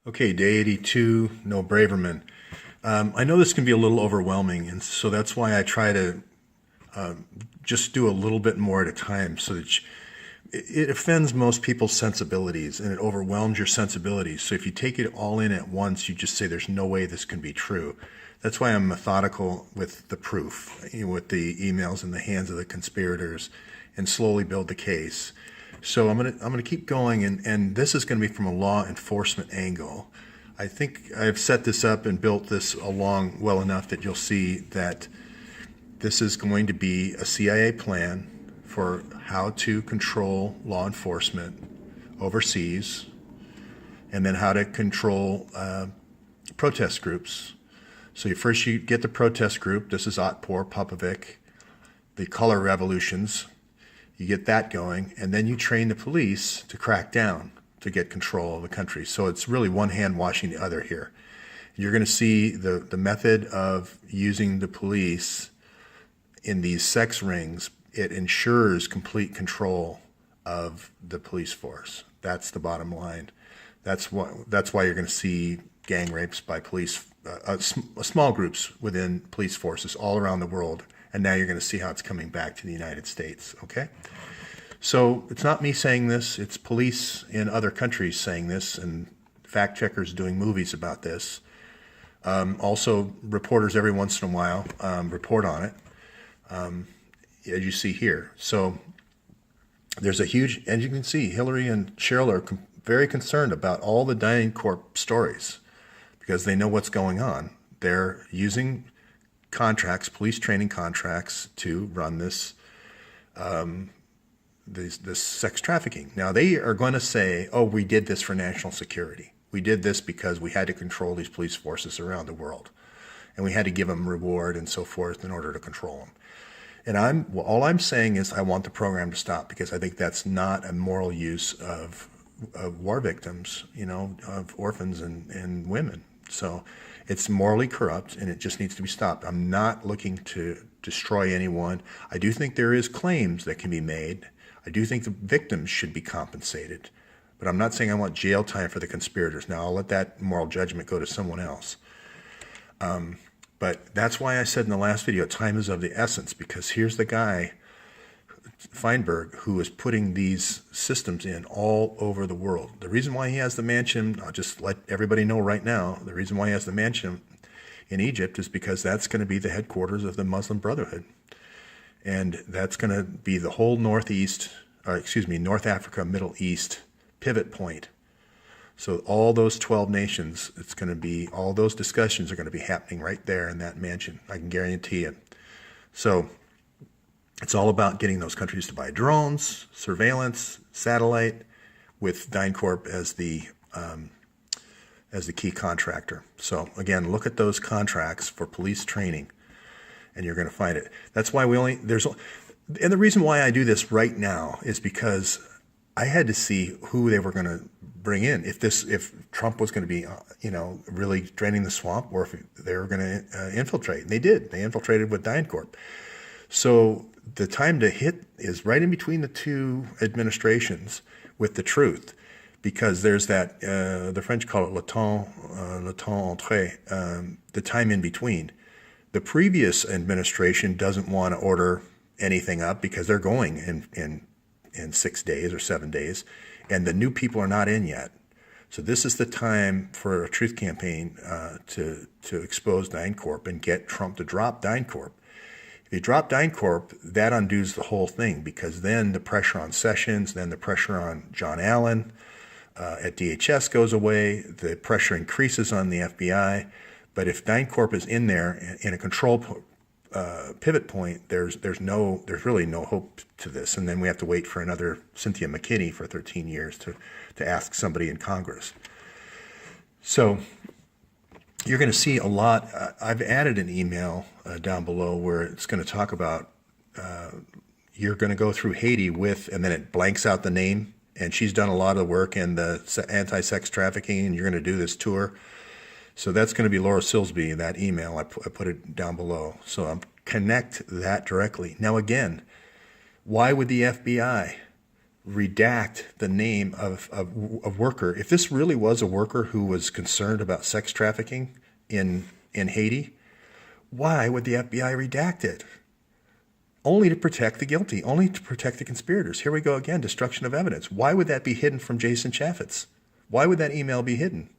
Okay, day 82, no Braverman. I know this can be a little overwhelming, and so that's why I try to just do a little bit more at a time so that it offends most people's sensibilities and it overwhelms your sensibilities. So if you take it all in at once, you just say, there's no way this can be true. That's why I'm methodical with the proof, with the emails in the hands of the conspirators, and slowly build the case. So I'm gonna keep going, and this is going to be from a law enforcement angle. I think I've set this up and built this along well enough that you'll see that this is going to be a CIA plan for how to control law enforcement overseas, and then how to control protest groups. So first you get the protest group. This is Otpor, Popovic, the color revolutions. You get that going, and then you train the police to crack down to get control of the country. So it's really one hand washing the other here. You're going to see the method of using the police in these sex rings. It ensures complete control of the police force. That's the bottom line. That's why you're going to see gang rapes by police, small groups within police forces all around the world. And now you're going to see how it's coming back to the United States, okay? So it's not me saying this, it's police in other countries saying this, and fact checkers doing movies about this. Also, reporters every once in a while report on it, as you see here. So there's a huge, as you can see, Hillary and Cheryl are very concerned about all the DynCorp stories because they know what's going on. They're using contracts, police training contracts, to run this this sex trafficking. Now they are going to say, "Oh, we did this for national security. We did this because we had to control these police forces around the world, and we had to give them reward and so forth in order to control them." And all I'm saying is I want the program to stop because I think that's not a moral use of war victims, of orphans and women. So it's morally corrupt, and it just needs to be stopped. I'm not looking to destroy anyone. I do think there is claims that can be made. I do think the victims should be compensated. But I'm not saying I want jail time for the conspirators. Now, I'll let that moral judgment go to someone else. But that's why I said in the last video, time is of the essence, because here's the guy, Feinberg, who is putting these systems in all over the world. The reason why he has the mansion, I'll just let everybody know right now, the reason why he has the mansion in Egypt is because that's going to be the headquarters of the Muslim Brotherhood. And that's going to be the whole North Africa, Middle East pivot point. So all those 12 nations, all those discussions are going to be happening right there in that mansion. I can guarantee it. So it's all about getting those countries to buy drones, surveillance, satellite, with DynCorp as the key contractor. So again, look at those contracts for police training, and you're going to find it. That's why and the reason why I do this right now is because I had to see who they were going to bring in. If Trump was going to be, really draining the swamp, or if they were going to infiltrate. And they did. They infiltrated with DynCorp. So the time to hit is right in between the two administrations with the truth, because there's that, the French call it le temps entre, the time in between. The previous administration doesn't want to order anything up because they're going in 6 days or 7 days, and the new people are not in yet. So this is the time for a truth campaign to expose DynCorp and get Trump to drop DynCorp. If you drop DynCorp, that undoes the whole thing, because then the pressure on Sessions, then the pressure on John Allen at DHS goes away, the pressure increases on the FBI. But if DynCorp is in there in a control pivot point, there's really no hope to this. And then we have to wait for another Cynthia McKinney for 13 years to ask somebody in Congress. So you're going to see a lot. I've added an email down below where it's going to talk about you're going to go through Haiti and then it blanks out the name. And she's done a lot of the work in the anti-sex trafficking, and you're going to do this tour. So that's going to be Laura Silsby in that email. I put it down below. So connect that directly. Now again, why would the FBI redact the name of a worker. If this really was a worker who was concerned about sex trafficking in Haiti, why would the FBI redact it? Only to protect the guilty, only to protect the conspirators. Here we go again, destruction of evidence. Why would that be hidden from Jason Chaffetz? Why would that email be hidden?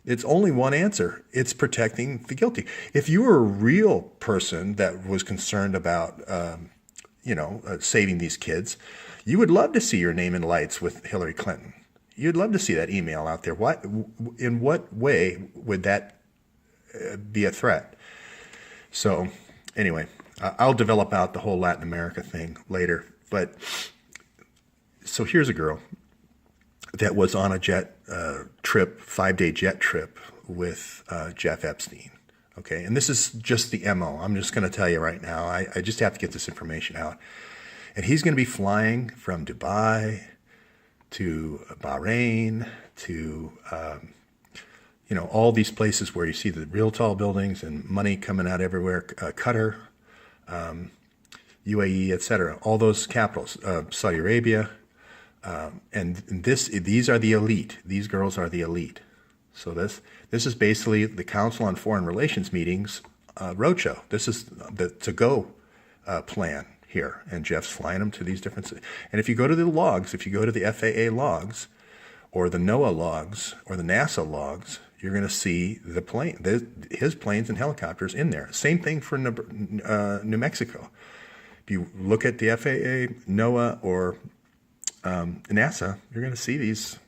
It's only one answer. It's protecting the guilty. If you were a real person that was concerned about, saving these kids, you would love to see your name in lights with Hillary Clinton. You'd love to see that email out there. In what way would that be a threat? So anyway, I'll develop out the whole Latin America thing later. But so here's a girl that was on a jet trip, 5-day jet trip with Jeff Epstein. Okay, and this is just the MO. I'm just going to tell you right now. I just have to get this information out. And he's going to be flying from Dubai to Bahrain to, all these places where you see the real tall buildings and money coming out everywhere, Qatar, UAE, etc. All those capitals, Saudi Arabia. And these are the elite. These girls are the elite. So this is basically the Council on Foreign Relations meetings roadshow. This is the to-go plan here, and Jeff's flying them to these different cities. And if you go to the logs, if you go to the FAA logs, or the NOAA logs, or the NASA logs, you're going to see his planes and helicopters in there. Same thing for New Mexico. If you look at the FAA, NOAA, or NASA, you're going to see these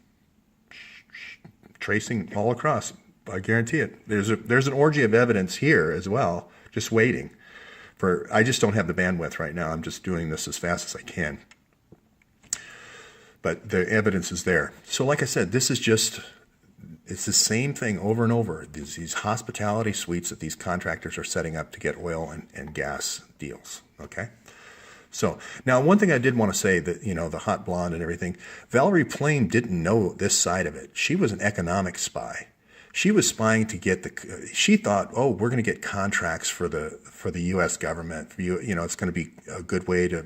tracing all across. I guarantee it. There's an orgy of evidence here as well, just waiting. I just don't have the bandwidth right now. I'm just doing this as fast as I can. But the evidence is there. So like I said, it's the same thing over and over. These hospitality suites that these contractors are setting up to get oil and gas deals, okay? So now one thing I did want to say that, the hot blonde and everything, Valerie Plame didn't know this side of it. She was an economic spy. She was spying to get she thought, oh, we're going to get contracts for the U.S. government. It's going to be a good way to,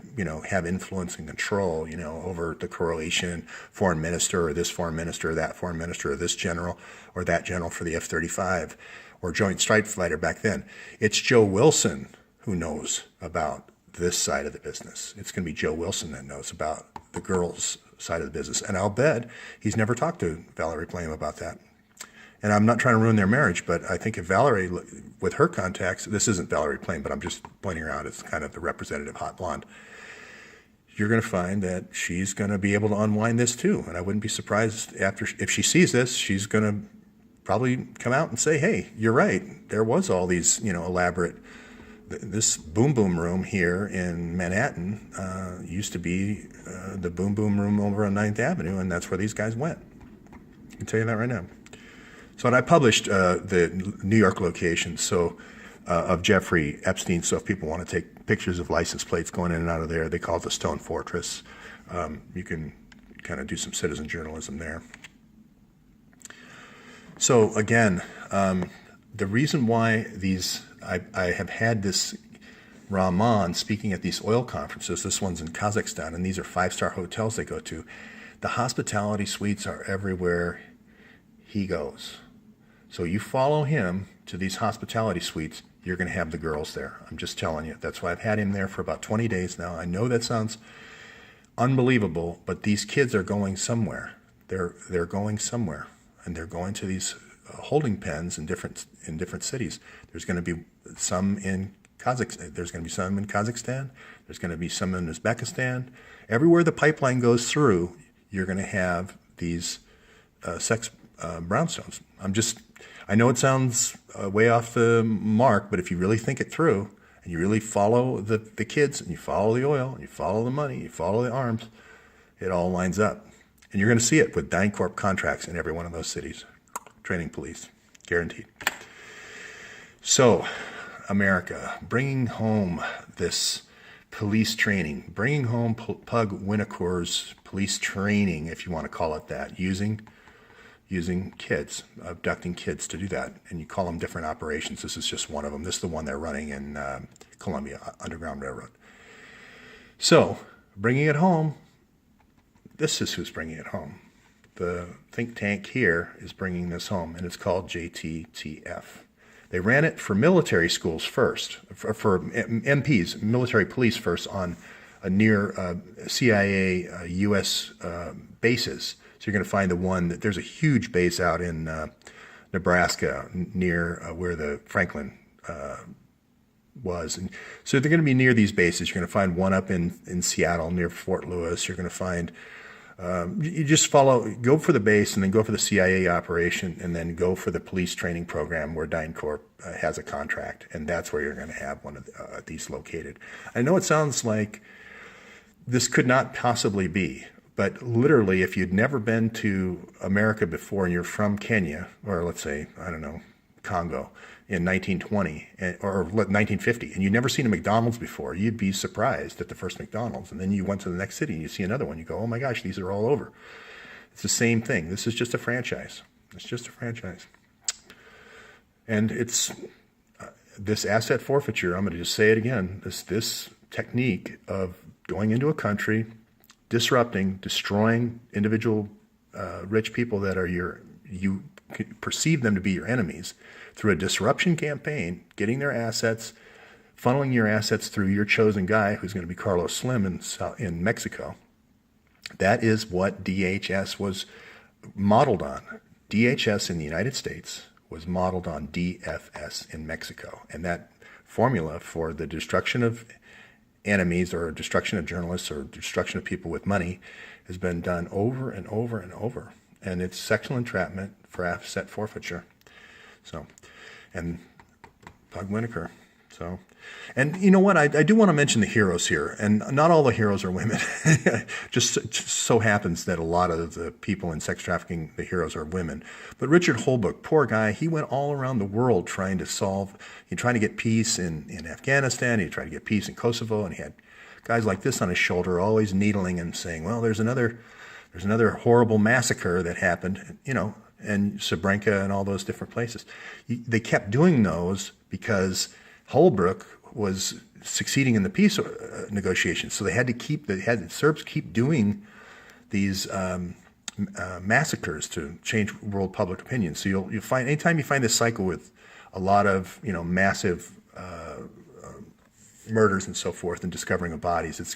have influence and control, over the Croatian foreign minister or this foreign minister or that foreign minister or this general or that general for the F-35 or Joint Strike Fighter back then. It's Joe Wilson who knows about this side of the business. It's going to be Joe Wilson that knows about the girls' side of the business. And I'll bet he's never talked to Valerie Plame about that. And I'm not trying to ruin their marriage, but I think if Valerie, with her contacts, this isn't Valerie Plame, but I'm just pointing her out as kind of the representative hot blonde, you're going to find that she's going to be able to unwind this too. And I wouldn't be surprised if she sees this, she's going to probably come out and say, hey, you're right. There was all these, elaborate, this boom boom room here in Manhattan used to be the boom boom room over on 9th Avenue, and that's where these guys went. I can tell you that right now. So, and I published the New York location of Jeffrey Epstein. So if people want to take pictures of license plates going in and out of there, they call it the Stone Fortress. You can kind of do some citizen journalism there. So again, the reason why I have had this Rahman speaking at these oil conferences, this one's in Kazakhstan, and these are 5-star hotels they go to. The hospitality suites are everywhere he goes. So you follow him to these hospitality suites, you're going to have the girls there. I'm just telling you. That's why I've had him there for about 20 days now. I know that sounds unbelievable, but these kids are going somewhere. They're going somewhere, and they're going to these holding pens in different cities. There's going to be some in Kazakhstan. There's going to be some in Kazakhstan. There's going to be some in Uzbekistan. Everywhere the pipeline goes through, you're going to have these sex brownstones. I know it sounds way off the mark, but if you really think it through and you really follow the kids and you follow the oil and you follow the money, you follow the arms, it all lines up. And you're going to see it with DynCorp contracts in every one of those cities. Training police, guaranteed. So, America, bringing home this police training, bringing home Pug Winnecour's police training, if you want to call it that, using kids, abducting kids to do that. And you call them different operations. This is just one of them. This is the one they're running in Columbia, Underground Railroad. So, bringing it home, this is who's bringing it home. The think tank here is bringing this home, and it's called JTTF. They ran it for military schools first, for MPs, military police first, on near CIA U.S. Bases. So you're going to find the one that there's a huge base out in Nebraska near where the Franklin was. And so they're going to be near these bases. You're going to find one up in Seattle near Fort Lewis. You're going to find, you just go for the base and then go for the CIA operation and then go for the police training program where DynCorp has a contract. And that's where you're going to have one of these located. I know it sounds like this could not possibly be, but literally, if you'd never been to America before and you're from Kenya, or let's say, I don't know, Congo in 1920 or 1950, and you'd never seen a McDonald's before, you'd be surprised at the first McDonald's. And then you went to the next city and you see another one. You go, oh my gosh, these are all over. It's the same thing. This is just a franchise. It's just a franchise. And it's this asset forfeiture, I'm going to just say it again, this technique of going into a country, disrupting, destroying individual rich people that are you perceive them to be your enemies through a disruption campaign, getting their assets, funneling your assets through your chosen guy, who's going to be Carlos Slim in Mexico. That is what DHS was modeled on. DHS in the United States was modeled on DFS in Mexico. And that formula for the destruction of enemies or destruction of journalists or destruction of people with money has been done over and over and over. And it's sexual entrapment for asset forfeiture. So, and Pug Whitaker. So, and you know what? I do want to mention the heroes here, and not all the heroes are women. just so happens that a lot of the people in sex trafficking, the heroes are women. But Richard Holbrooke, poor guy, he went all around the world trying to get peace in Afghanistan. He tried to get peace in Kosovo, and he had guys like this on his shoulder, always needling him, saying, "Well, there's another horrible massacre that happened," and Srebrenica and all those different places. They kept doing those because Holbrooke was succeeding in the peace negotiations, so they had the Serbs keep doing these massacres to change world public opinion. So you'll find anytime you find this cycle with a lot of massive murders and so forth, and discovering of bodies, it's